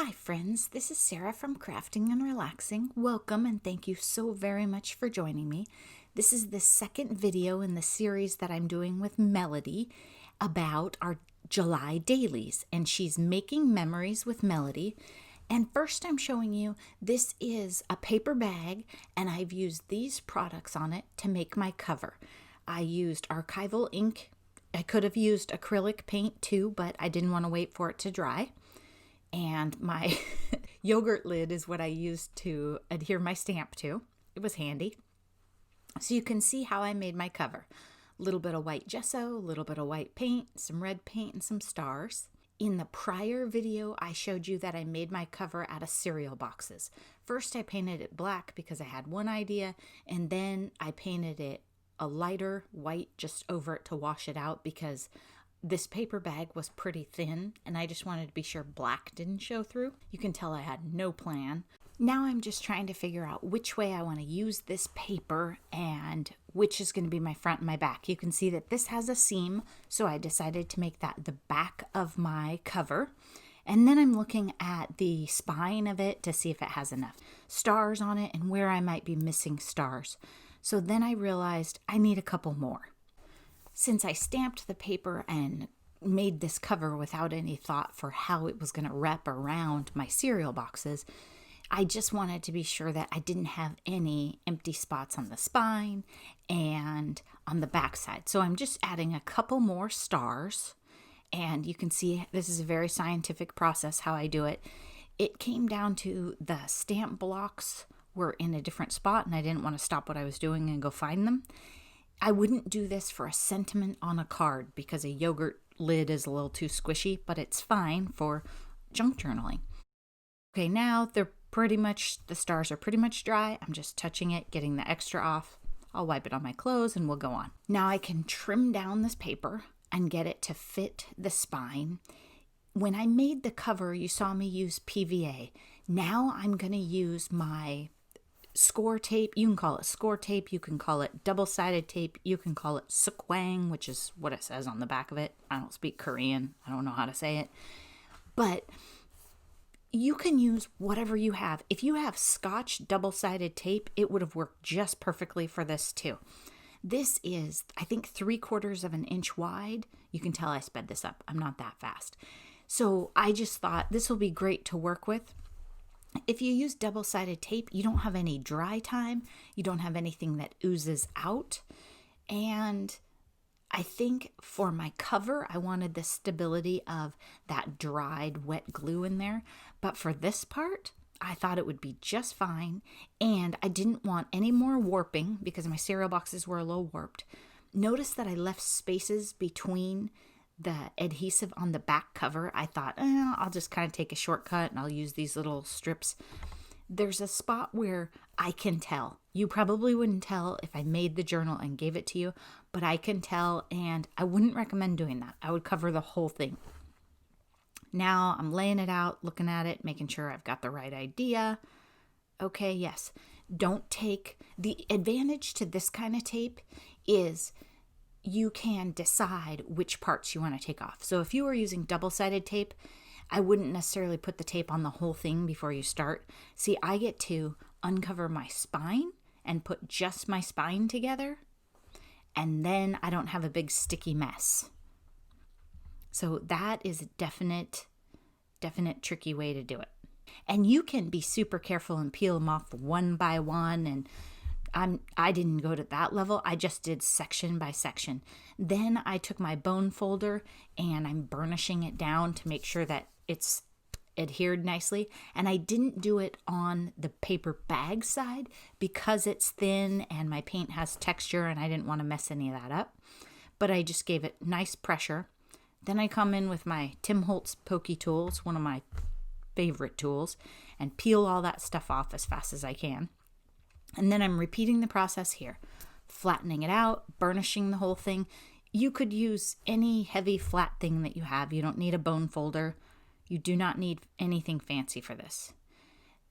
Hi friends, this is Sarah from Crafting and Relaxing. Welcome and thank you so very much for joining me. This is the second video in the series that I'm doing with Melody about our July dailies, and she's making memories with Melody. And first I'm showing you, this is a paper bag and I've used these products on it to make my cover. I used archival ink. I could have used acrylic paint too, but I didn't want to wait for it to dry. And my yogurt lid is what I used to adhere my stamp to. It was handy. So you can see how I made my cover. A little bit of white gesso, a little bit of white paint, some red paint, and some stars. In the prior video, I showed you that I made my cover out of cereal boxes. First, I painted it black because I had one idea, and then I painted it a lighter white just over it to wash it out because this paper bag was pretty thin and I just wanted to be sure black didn't show through. You can tell I had no plan. Now I'm just trying to figure out which way I want to use this paper and which is going to be my front and my back. You can see that this has a seam, so I decided to make that the back of my cover. And then I'm looking at the spine of it to see if it has enough stars on it and where I might be missing stars. So then I realized I need a couple more. Since I stamped the paper and made this cover without any thought for how it was going to wrap around my cereal boxes, I just wanted to be sure that I didn't have any empty spots on the spine and on the back side. So I'm just adding a couple more stars, and you can see this is a very scientific process how I do it. It came down to the stamp blocks were in a different spot and I didn't want to stop what I was doing and go find them. I wouldn't do this for a sentiment on a card because a yogurt lid is a little too squishy, but it's fine for junk journaling. Okay, now the stars are pretty much dry. I'm just touching it, getting the extra off. I'll wipe it on my clothes and we'll go on. Now I can trim down this paper and get it to fit the spine. When I made the cover, you saw me use PVA. Now I'm going to use my score tape. You can call it score tape, you can call it double-sided tape, you can call it sekwang, which is what it says on the back of it. I don't speak Korean, I don't know how to say it, but you can use whatever you have. If you have Scotch double-sided tape, it would have worked just perfectly for this too. This is, I think, 3/4 of an inch wide. You can tell I sped this up. I'm not that fast. So I just thought this will be great to work with. If you use double-sided tape, you don't have any dry time. You don't have anything that oozes out. And I think for my cover, I wanted the stability of that dried wet glue in there. But for this part, I thought it would be just fine. And I didn't want any more warping because my cereal boxes were a little warped. Notice that I left spaces between the adhesive on the back cover. I thought, I'll just kind of take a shortcut and I'll use these little strips. There's a spot where I can tell. You probably wouldn't tell if I made the journal and gave it to you, but I can tell, and I wouldn't recommend doing that. I would cover the whole thing. Now I'm laying it out, looking at it, making sure I've got the right idea. Okay, yes. Don't take, the advantage to this kind of tape is you can decide which parts you want to take off. So if you were using double-sided tape, I wouldn't necessarily put the tape on the whole thing before you start. See, I get to uncover my spine and put just my spine together, and then I don't have a big sticky mess. So that is a definite tricky way to do it. And you can be super careful and peel them off one by one, and I didn't go to that level. I just did section by section. Then I took my bone folder and I'm burnishing it down to make sure that it's adhered nicely. And I didn't do it on the paper bag side because it's thin and my paint has texture and I didn't want to mess any of that up. But I just gave it nice pressure. Then I come in with my Tim Holtz Pokey Tools, one of my favorite tools, and peel all that stuff off as fast as I can. And then I'm repeating the process here, flattening it out, burnishing the whole thing. You could use any heavy flat thing that you have. You don't need a bone folder. You do not need anything fancy for this.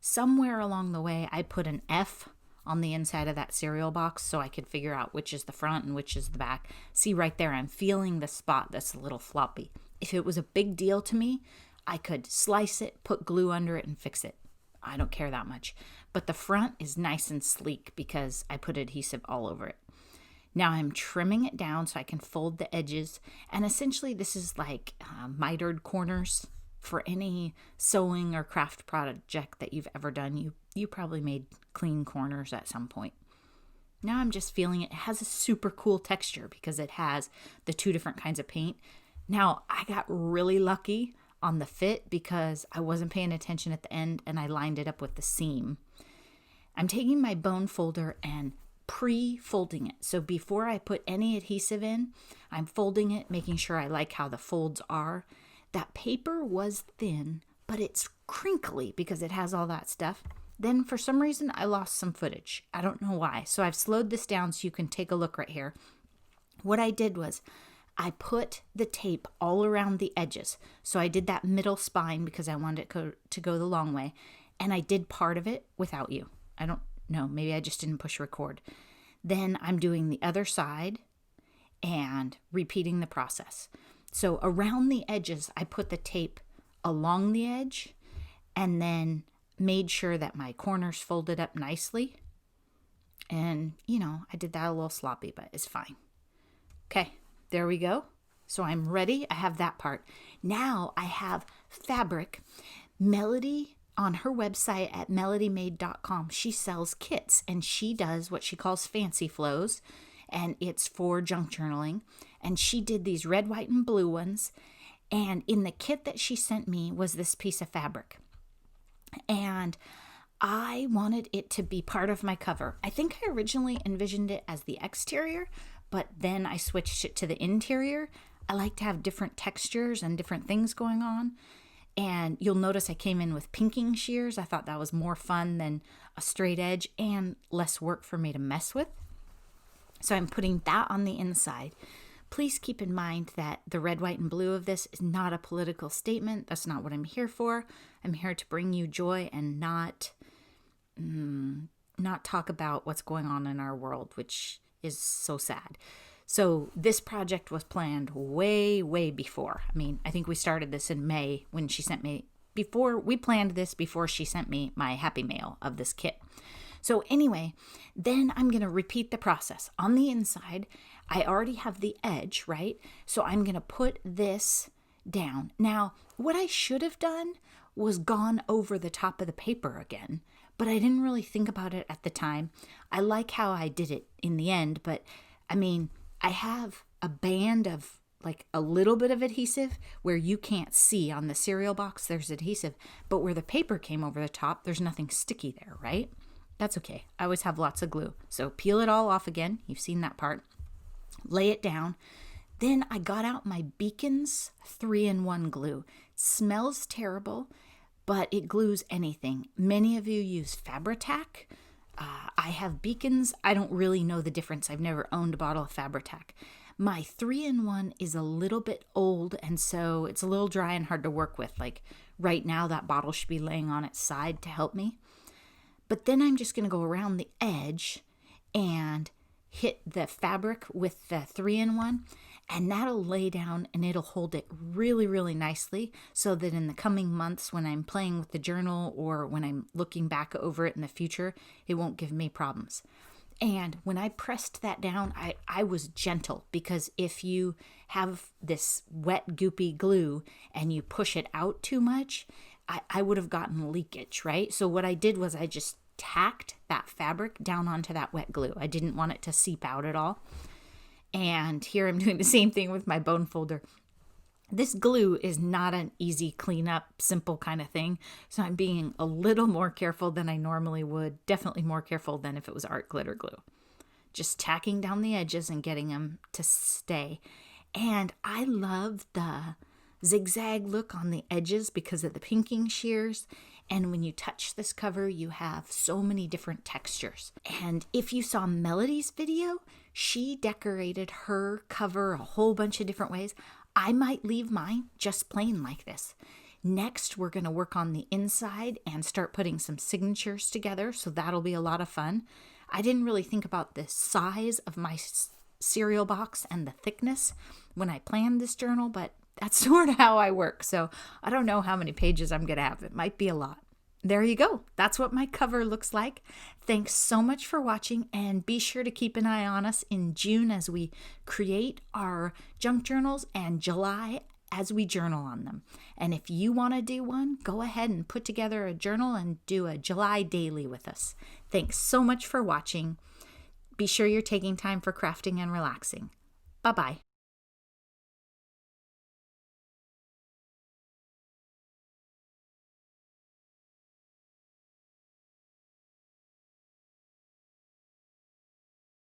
Somewhere along the way, I put an F on the inside of that cereal box so I could figure out which is the front and which is the back. See right there, I'm feeling the spot that's a little floppy. If it was a big deal to me, I could slice it, put glue under it, and fix it. I don't care that much. But the front is nice and sleek because I put adhesive all over it. Now I'm trimming it down so I can fold the edges. And essentially this is like mitered corners. For any sewing or craft project that you've ever done, you probably made clean corners at some point. Now I'm just feeling it. It has a super cool texture because it has the two different kinds of paint. Now I got really lucky on the fit because I wasn't paying attention at the end and I lined it up with the seam. I'm taking my bone folder and pre-folding it. So before I put any adhesive in, I'm folding it, making sure I like how the folds are. That paper was thin, but it's crinkly because it has all that stuff. Then for some reason, I lost some footage. I don't know why. So I've slowed this down so you can take a look right here. What I did was I put the tape all around the edges. So I did that middle spine because I wanted it to go the long way. And I did part of it without you. I don't know. Maybe I just didn't push record. Then I'm doing the other side and repeating the process. So around the edges, I put the tape along the edge and then made sure that my corners folded up nicely. And, I did that a little sloppy, but it's fine. Okay, there we go. So I'm ready. I have that part. Now I have fabric. Melodi, on her website at melodymade.com, she sells kits and she does what she calls fancy flows. And it's for junk journaling. And she did these red, white, and blue ones. And in the kit that she sent me was this piece of fabric. And I wanted it to be part of my cover. I think I originally envisioned it as the exterior, but then I switched it to the interior. I like to have different textures and different things going on. And you'll notice I came in with pinking shears. I thought that was more fun than a straight edge and less work for me to mess with. So I'm putting that on the inside. Please keep in mind that the red, white, and blue of this is not a political statement. That's not what I'm here for. I'm here to bring you joy and not talk about what's going on in our world, which is so sad. So this project was planned way, way before. I mean, I think we started this in May when she sent me, we planned this before she sent me my happy mail of this kit. So anyway, then I'm going to repeat the process. On the inside, I already have the edge, right? So I'm going to put this down. Now, what I should have done was gone over the top of the paper again, but I didn't really think about it at the time. I like how I did it in the end, but I mean, I have a band of like a little bit of adhesive where you can't see on the cereal box there's adhesive, but where the paper came over the top, there's nothing sticky there, right? That's okay. I always have lots of glue. So peel it all off again. You've seen that part. Lay it down. Then I got out my Beacons 3-in-1 glue. It smells terrible, but it glues anything. Many of you use Fabri-Tac. I have Beacons. I don't really know the difference. I've never owned a bottle of Fabri-Tac. My 3-in-1 is a little bit old, and so it's a little dry and hard to work with. Like right now, that bottle should be laying on its side to help me. But then I'm just going to go around the edge and hit the fabric with the 3-in-1, and that'll lay down and it'll hold it really, really nicely so that in the coming months when I'm playing with the journal or when I'm looking back over it in the future, it won't give me problems. And when I pressed that down, I was gentle because if you have this wet, goopy glue and you push it out too much, I would have gotten leakage, right? So what I did was I just tacked that fabric down onto that wet glue. I didn't want it to seep out at all. And here I'm doing the same thing with my bone folder. This glue is not an easy cleanup, simple kind of thing. So I'm being a little more careful than I normally would. Definitely more careful than if it was art glitter glue. Just tacking down the edges and getting them to stay. And I love the zigzag look on the edges because of the pinking shears. And when you touch this cover, you have so many different textures. And if you saw Melodi's video, she decorated her cover a whole bunch of different ways. I might leave mine just plain like this. Next, we're going to work on the inside and start putting some signatures together. So that'll be a lot of fun. I didn't really think about the size of my cereal box and the thickness when I planned this journal, but That's sort of how I work. So I don't know how many pages I'm going to have. It might be a lot. There you go. That's what my cover looks like. Thanks so much for watching, and be sure to keep an eye on us in June as we create our junk journals, and July as we journal on them. And if you want to do one, go ahead and put together a journal and do a July daily with us. Thanks so much for watching. Be sure you're taking time for crafting and relaxing. Bye-bye.